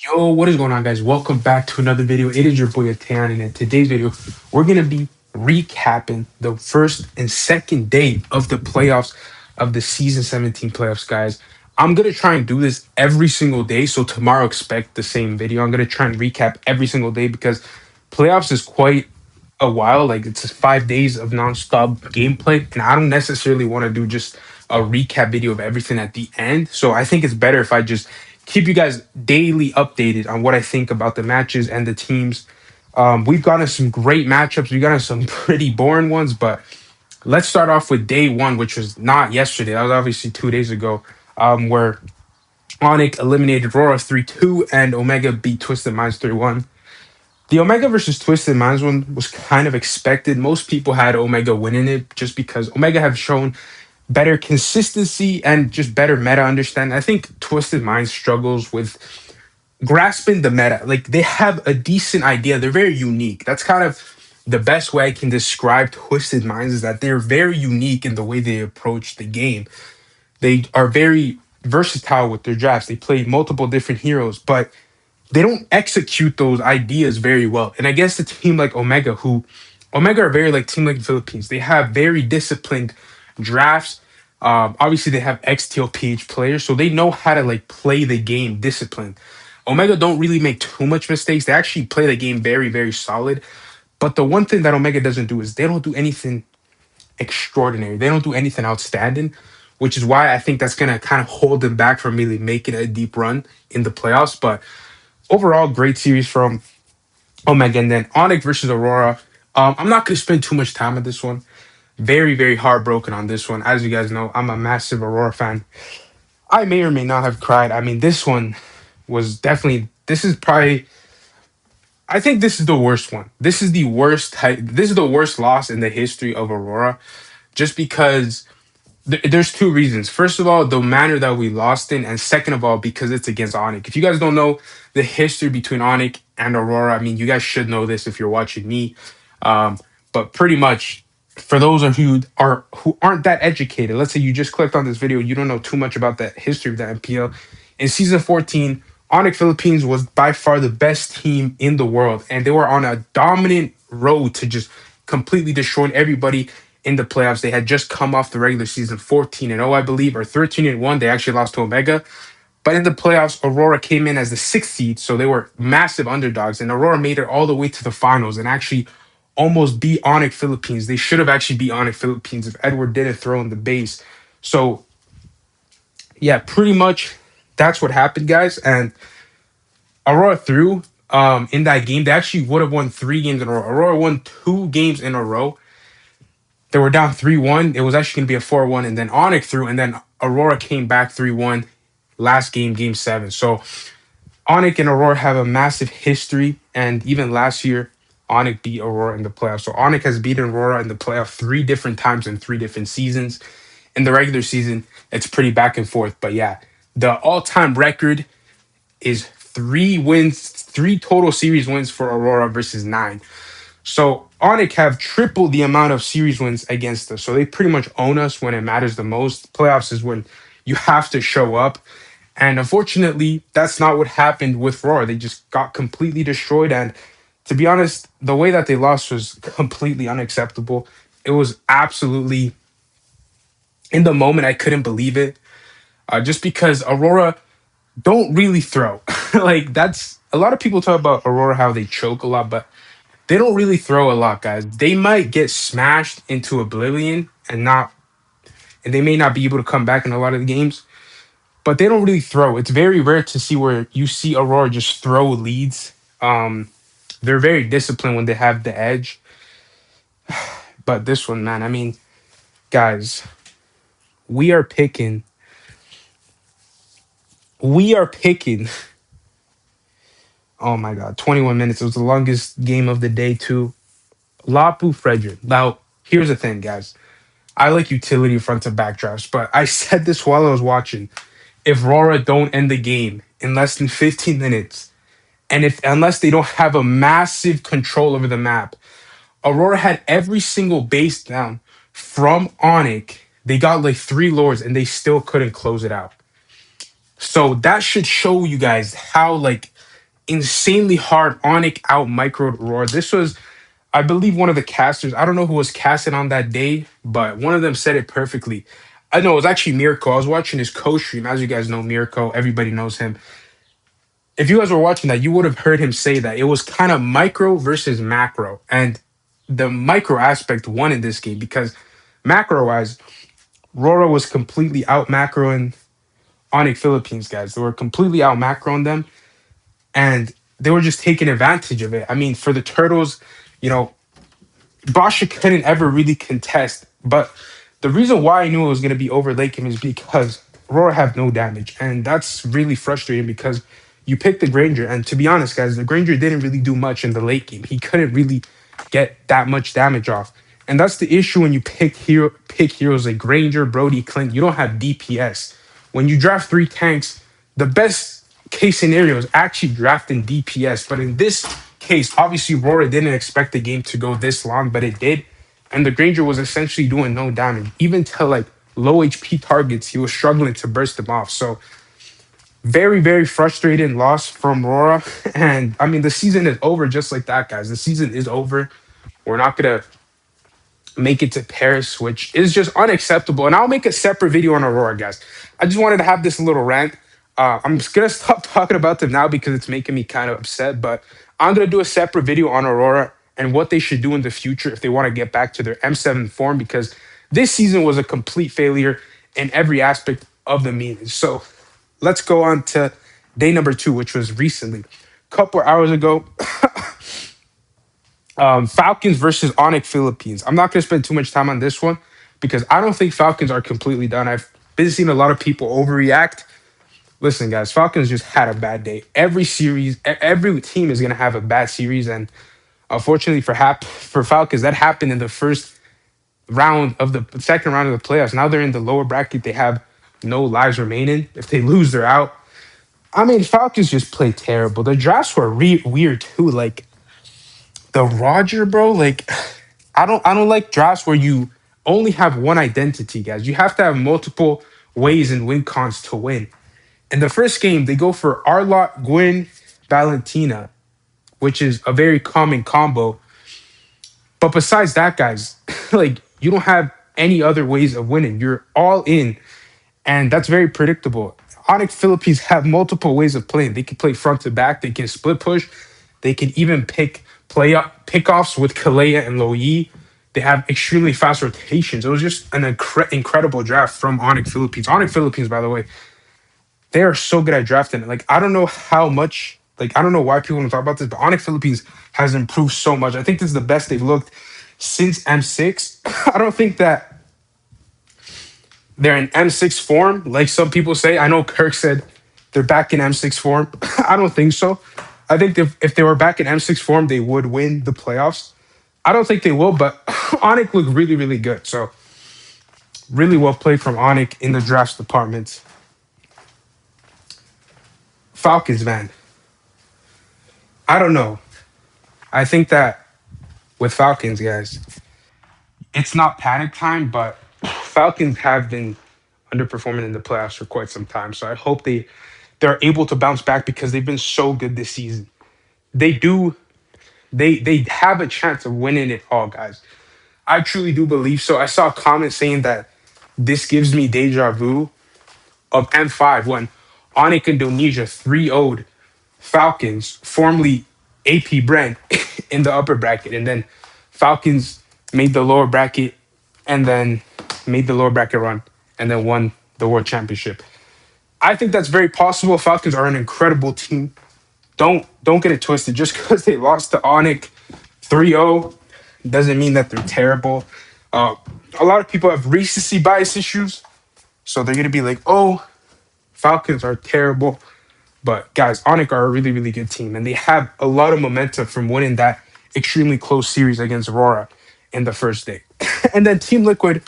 Yo, what is going on, guys? Welcome back to another video. It is your boy Atian, and in today's video, we're gonna be recapping the first and second day of the playoffs of the season 17 playoffs, guys. I'm gonna try and do this every single day, so tomorrow expect the same video. I'm gonna try and recap every single day because playoffs is quite a while. Like it's 5 days of nonstop gameplay, and I don't necessarily want to do just a recap video of everything at the end. So I think it's better if I just keep you guys daily updated on what I think about the matches and the teams. We've gotten some great matchups. We've gotten some pretty boring ones, but let's start off with day one, which was not yesterday. That was obviously 2 days ago, where Onyx eliminated Rora 3-2 and Omega beat Twisted Minds 3-1. The Omega versus Twisted Minds one was kind of expected. Most people had Omega winning it just because Omega have shown better consistency and just better meta understanding. I think Twisted Minds struggles with grasping the meta. Like they have a decent idea. They're very unique. That's kind of the best way I can describe Twisted Minds is that they're very unique in the way they approach the game. They are very versatile with their drafts. They play multiple different heroes, but they don't execute those ideas very well. And I guess a team like Omega, who Omega are very like team like the Philippines, they have very disciplined drafts. Obviously, they have XTLPH players, so they know how to like play the game disciplined. Omega don't really make too much mistakes. They actually play the game very, very solid. But the one thing that Omega doesn't do is they don't do anything extraordinary. They don't do anything outstanding, which is why I think that's gonna kind of hold them back from really making a deep run in the playoffs. But overall, great series from Omega. And then Onyx versus Aurora. I'm not going to spend too much time on this one. Very, very heartbroken on this one. As you guys know, I'm a massive Aurora fan. I may or may not have cried. I mean, this one was definitely, this is probably, I think this is the worst one. This is the worst, this is the worst loss in the history of Aurora just because there's two reasons. First of all, the manner that we lost in, and second of all, because it's against Onyx. If you guys don't know the history between Onyx and Aurora, I mean, you guys should know this if you're watching me. But pretty much, for those of you who aren't that educated, let's say you just clicked on this video, you don't know too much about the history of the MPL. In season 14, Onyx Philippines was by far the best team in the world, and they were on a dominant road to just completely destroying everybody in the playoffs. They had just come off the regular season 14-0, I believe, or 13-1. They actually lost to Omega. But in the playoffs, Aurora came in as the sixth seed, so they were massive underdogs. And Aurora made it all the way to the finals and actually almost beat Onyx Philippines. They should have actually beat Onyx Philippines if Edward didn't throw in the base. So, yeah, pretty much that's what happened, guys. And Aurora threw in that game. They actually would have won 3 games in a row. Aurora won 2 games in a row. They were down 3-1. It was actually going to be a 4-1, and then Onyx threw, and then Aurora came back 3-1 last game, game 7. So Onyx and Aurora have a massive history, and even last year, Onyx beat Aurora in the playoffs. So Onyx has beaten Aurora in the playoff 3 different times in 3 different seasons. In the regular season, it's pretty back and forth. But yeah, the all-time record is 3 wins, 3 total series wins for Aurora versus 9. So Onyx have tripled the amount of series wins against us. So they pretty much own us when it matters the most. Playoffs is when you have to show up. And unfortunately, that's not what happened with Rora. They just got completely destroyed. And to be honest, the way that they lost was completely unacceptable. It was absolutely, in the moment, I couldn't believe it. Just because Aurora don't really throw. Like, that's a lot of people talk about Aurora, how they choke a lot, but they don't really throw a lot, guys. They might get smashed into oblivion and they may not be able to come back in a lot of the games, but they don't really throw. It's very rare to see where you see Aurora just throw leads. They're very disciplined when they have the edge. But this one, man, I mean, guys, we are picking. We are picking. Oh my God, 21 minutes. It was the longest game of the day, too. Lapu Frederick. Now, here's the thing, guys. I like utility front to back drafts, but I said this while I was watching. If Rora don't end the game in less than 15 minutes, and if unless they don't have a massive control over the map, Aurora had every single base down from Onyx. They got like 3 lords and they still couldn't close it out. So that should show you guys how like insanely hard. Onic out microed Roar. This was, I believe, one of the casters. I don't know who was casting on that day, but one of them said it perfectly. I know it was actually Mirko. I was watching his co-stream. As you guys know, Mirko, everybody knows him. If you guys were watching that, you would have heard him say that it was kind of micro versus macro. And the micro aspect won in this game because macro wise, Rora was completely out macroing Onyx Philippines guys. They were completely out macroing them and they were just taking advantage of it. I mean, for the Turtles, you know, Basha couldn't ever really contest. But the reason why I knew it was going to be over late game is because Rora have no damage. And that's really frustrating because you picked the Granger. And to be honest, guys, the Granger didn't really do much in the late game. He couldn't really get that much damage off. And that's the issue when you pick heroes like Granger, Brody, Clint. You don't have DPS. When you draft three tanks, the best case scenario is actually drafting DPS. But in this case, obviously, Rora didn't expect the game to go this long, but it did. And the Granger was essentially doing no damage. Even to like low HP targets, he was struggling to burst them off. So very, very frustrating loss from Rora. And I mean, the season is over just like that, guys. The season is over. We're not gonna make it to Paris, which is just unacceptable. And I'll make a separate video on Aurora, guys. I just wanted to have this little rant. I'm just gonna stop talking about them now because it's making me kind of upset. But I'm gonna do a separate video on Aurora and what they should do in the future if they want to get back to their M7 form because this season was a complete failure in every aspect of the means. So let's go on to day number 2, which was recently, a couple hours ago. Falcons versus Onyx Philippines. I'm not going to spend too much time on this one because I don't think Falcons are completely done. I've been seeing a lot of people overreact. Listen, guys, Falcons just had a bad day. Every series, every team is going to have a bad series, and unfortunately for Falcons, that happened in the first round of the second round of the playoffs. Now they're in the lower bracket. They have no lives remaining. If they lose, they're out. I mean, Falcons just played terrible. The drafts were weird too. Like the Roger, bro. Like I don't like drafts where you only have one identity, guys. You have to have multiple ways and win cons to win. In the first game, they go for Arlott, Gwyn, Valentina, which is a very common combo. But besides that, guys, like you don't have any other ways of winning. You're all in, and that's very predictable. Onyx Philippines have multiple ways of playing. They can play front to back. They can split push. They can even play up pickoffs with Kalea and Loyi. They have extremely fast rotations. It was just an incredible draft from Onyx Philippines. Onyx Philippines, by the way, they are so good at drafting. Like I don't know how much. Like I don't know why people don't talk about this, but Onyx Philippines has improved so much. I think this is the best they've looked since M6. I don't think that they're in M6 form, like some people say. I know Kirk said they're back in M6 form. I don't think so. I think if they were back in M6 form, they would win the playoffs. I don't think they will, but Onyx looked really, really good. So really well played from Onyx in the drafts department. Falcons, man. I don't know. I think that with Falcons, guys, it's not panic time, but Falcons have been underperforming in the playoffs for quite some time. So I hope they're able to bounce back because they've been so good this season. They do they have a chance of winning it all, guys. I truly do believe so. I saw a comment saying that this gives me deja vu of M5 when Onyx Indonesia 3-0'd Falcons, formerly AP Brent, in the upper bracket. And then Falcons made the lower bracket and then made the lower bracket run and then won the world championship. I think that's very possible. Falcons are an incredible team. Don't get it twisted. Just because they lost to Onyx 3-0 doesn't mean that they're terrible. A lot of people have recency bias issues. So they're going to be like, oh, Falcons are terrible. But guys, Onyx are a really, really good team. And they have a lot of momentum from winning that extremely close series against Rora in the first day. And then Team Liquid